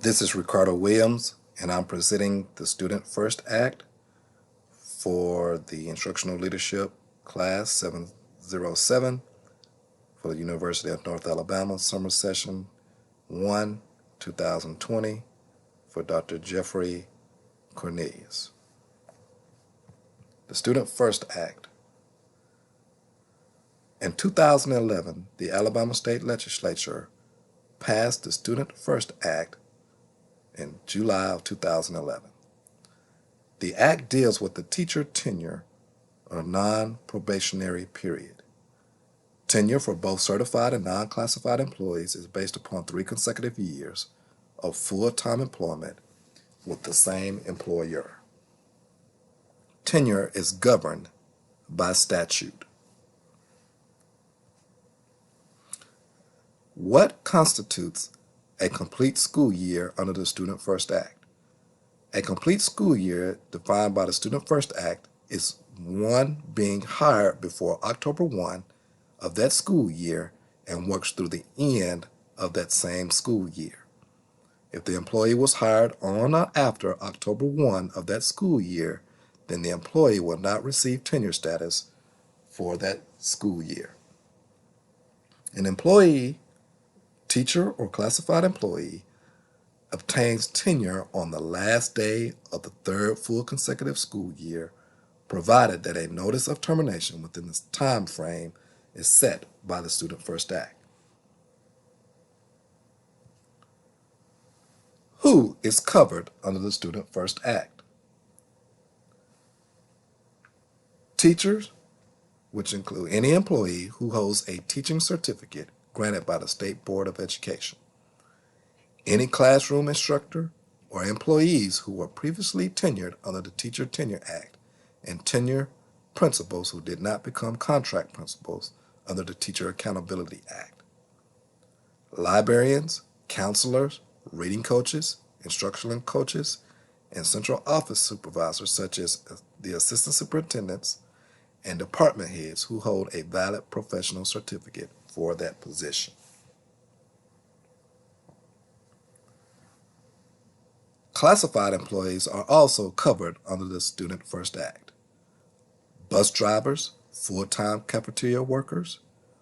This is Ricardo Williams, and I'm presenting the Student First Act for the Instructional Leadership Class 707 for the University of North Alabama Summer Session 1, 2020 for Dr. Jeffrey Cornelius. The Student First Act. In 2011, the Alabama State Legislature passed the Student First Act in July of 2011. The Act deals with the teacher tenure or non-probationary period. Tenure for both certified and non-classified employees is based upon 3 consecutive years of full-time employment with the same employer. Tenure is governed by statute. What constitutes a complete school year under the Student First Act? A complete school year defined by the Student First Act is one being hired before October 1 of that school year and works through the end of that same school year. If the employee was hired on or after October 1 of that school year, then the employee will not receive tenure status for that school year. An employee, teacher, or classified employee obtains tenure on the last day of the 3rd full consecutive school year, provided that a notice of termination within this time frame is set by the Student First Act. Who is covered under the Student First Act? Teachers, which include any employee who holds a teaching certificate granted by the State Board of Education. Any classroom instructor or employees who were previously tenured under the Teacher Tenure Act, and tenure principals who did not become contract principals under the Teacher Accountability Act. Librarians, counselors, reading coaches, instructional coaches, and central office supervisors such as the assistant superintendents and department heads who hold a valid professional certificate for that position. Classified employees are also covered under the Student First Act. Bus drivers, full-time cafeteria workers,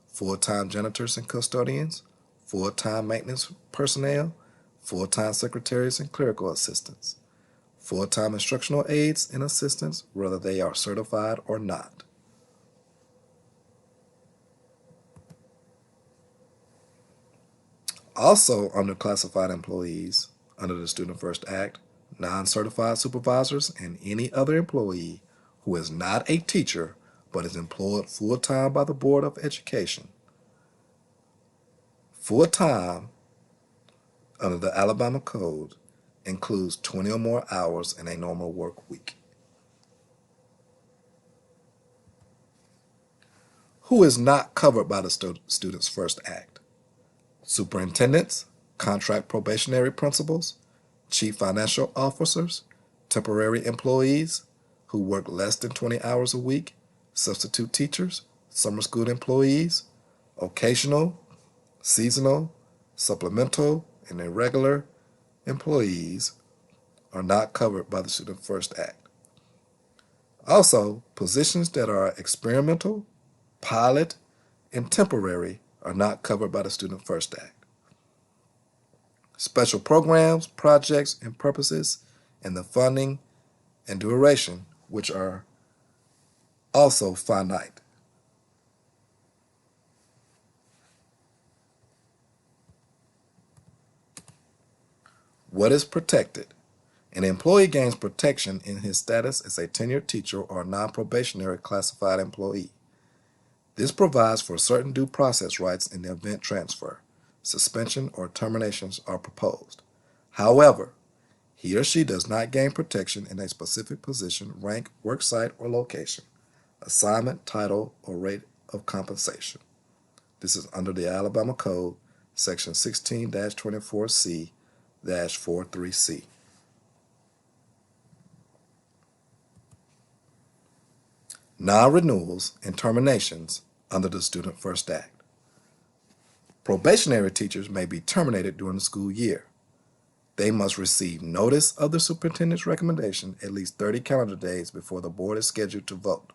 full-time janitors and custodians, full-time maintenance personnel, full-time secretaries and clerical assistants, full-time instructional aides and assistants, whether they are certified or not. Also under classified employees, under the Student First Act, non-certified supervisors and any other employee who is not a teacher but is employed full-time by the Board of Education. Full-time under the Alabama Code includes 20 or more hours in a normal work week. Who is not covered by the Students First Act? Superintendents, contract probationary principals, chief financial officers, temporary employees who work less than 20 hours a week, substitute teachers, summer school employees, occasional, seasonal, supplemental, and irregular employees are not covered by the Student First Act. Also, positions that are experimental, pilot, and temporary are not covered by the Student First Act. Special programs, projects, and purposes, and the funding and duration, which are also finite. What is protected? An employee gains protection in his status as a tenured teacher or non-probationary classified employee. This provides for certain due process rights in the event transfer, suspension, or terminations are proposed. However, he or she does not gain protection in a specific position, rank, worksite, or location, assignment, title, or rate of compensation. This is under the Alabama Code, Section 16-24C-43C. Non-renewals and terminations under the Student First Act. Probationary teachers may be terminated during the school year. They must receive notice of the superintendent's recommendation at least 30 calendar days before the board is scheduled to vote.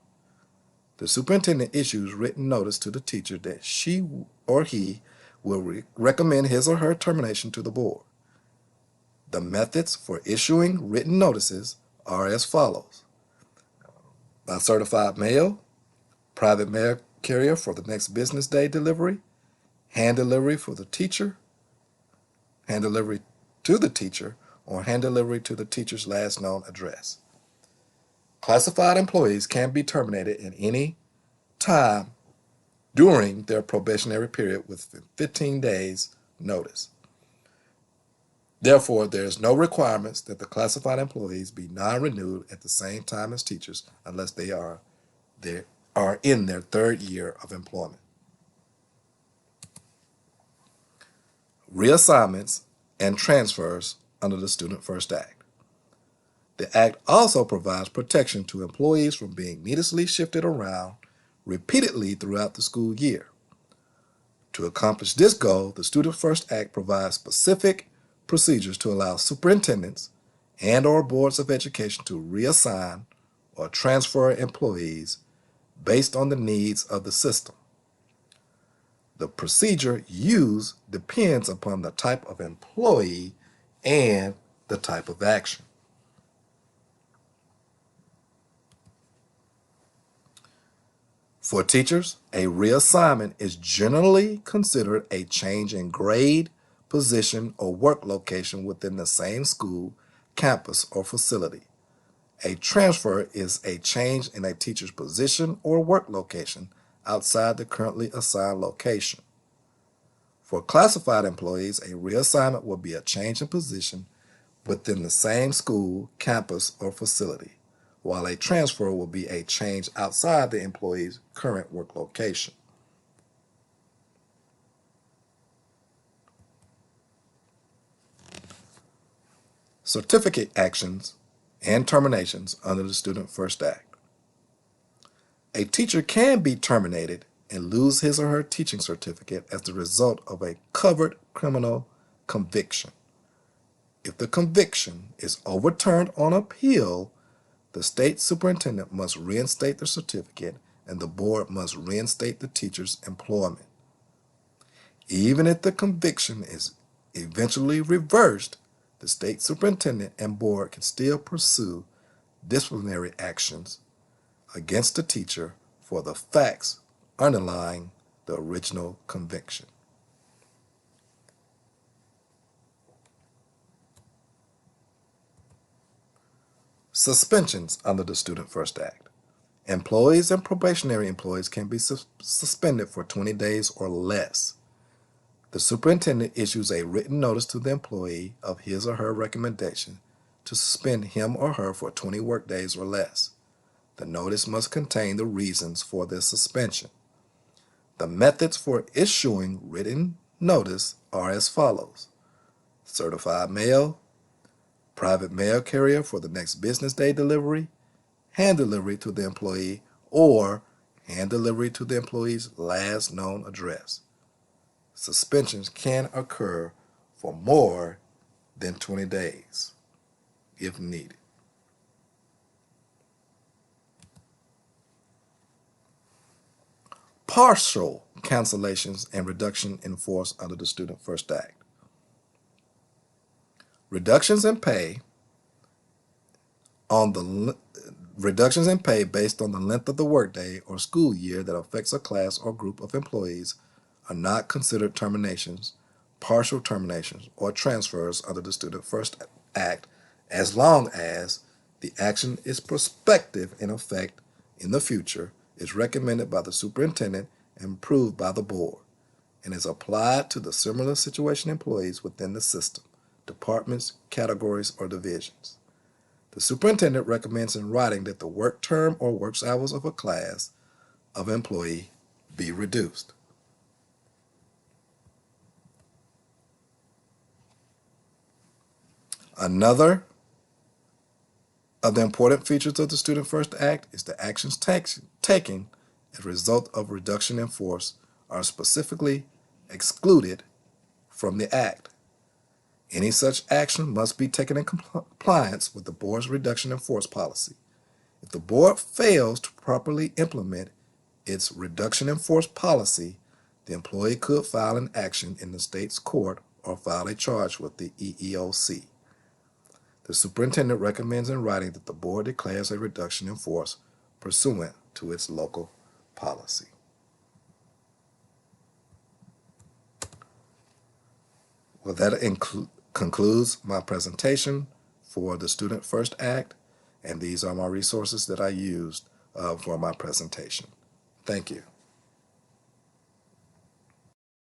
The superintendent issues written notice to the teacher that she or he will recommend his or her termination to the board. The methods for issuing written notices are as follows: by certified mail, private mail carrier for the next business day delivery, hand delivery for the teacher, hand delivery to the teacher, or hand delivery to the teacher's last known address. Classified employees can be terminated at any time during their probationary period with 15 days notice. Therefore, there is no requirements that the classified employees be non-renewed at the same time as teachers unless they are in their third year of employment. Reassignments and transfers under the Student First Act. The Act also provides protection to employees from being needlessly shifted around repeatedly throughout the school year. To accomplish this goal, the Student First Act provides specific procedures to allow superintendents and/or boards of education to reassign or transfer employees based on the needs of the system. The procedure used depends upon the type of employee and the type of action. For teachers, a reassignment is generally considered a change in grade, position, or work location within the same school, campus, or facility. A transfer is a change in a teacher's position or work location outside the currently assigned location. For classified employees, a reassignment will be a change in position within the same school, campus, or facility, while a transfer will be a change outside the employee's current work location. Certificate actions and terminations under the Student First Act. A teacher can be terminated and lose his or her teaching certificate as the result of a covered criminal conviction. If the conviction is overturned on appeal, the state superintendent must reinstate the certificate and the board must reinstate the teacher's employment. Even if the conviction is eventually reversed, the state superintendent and board can still pursue disciplinary actions against the teacher for the facts underlying the original conviction. Suspensions under the Student First Act. Employees and probationary employees can be suspended for 20 days or less. The superintendent issues a written notice to the employee of his or her recommendation to suspend him or her for 20 work days or less. The notice must contain the reasons for the suspension. The methods for issuing written notice are as follows: certified mail, private mail carrier for the next business day delivery, hand delivery to the employee, or hand delivery to the employee's last known address. Suspensions can occur for more than 20 days if needed. Partial cancellations and reduction in force under the Student First Act. Reductions in pay based on the length of the workday or school year that affects a class or group of employees are not considered terminations, partial terminations, or transfers under the Student First Act as long as the action is prospective in effect in the future, is recommended by the superintendent and approved by the board, and is applied to the similar situation employees within the system, departments, categories, or divisions. The superintendent recommends in writing that the work term or work hours of a class of employee be reduced. Another of the important features of the Student First Act is the actions taken as a result of reduction in force are specifically excluded from the Act. Any such action must be taken in compliance with the board's reduction in force policy. If the board fails to properly implement its reduction in force policy, the employee could file an action in the state's court or file a charge with the EEOC. The superintendent recommends in writing that the board declares a reduction in force pursuant to its local policy. Well, that concludes my presentation for the Student First Act, and these are my resources that I used for my presentation. Thank you.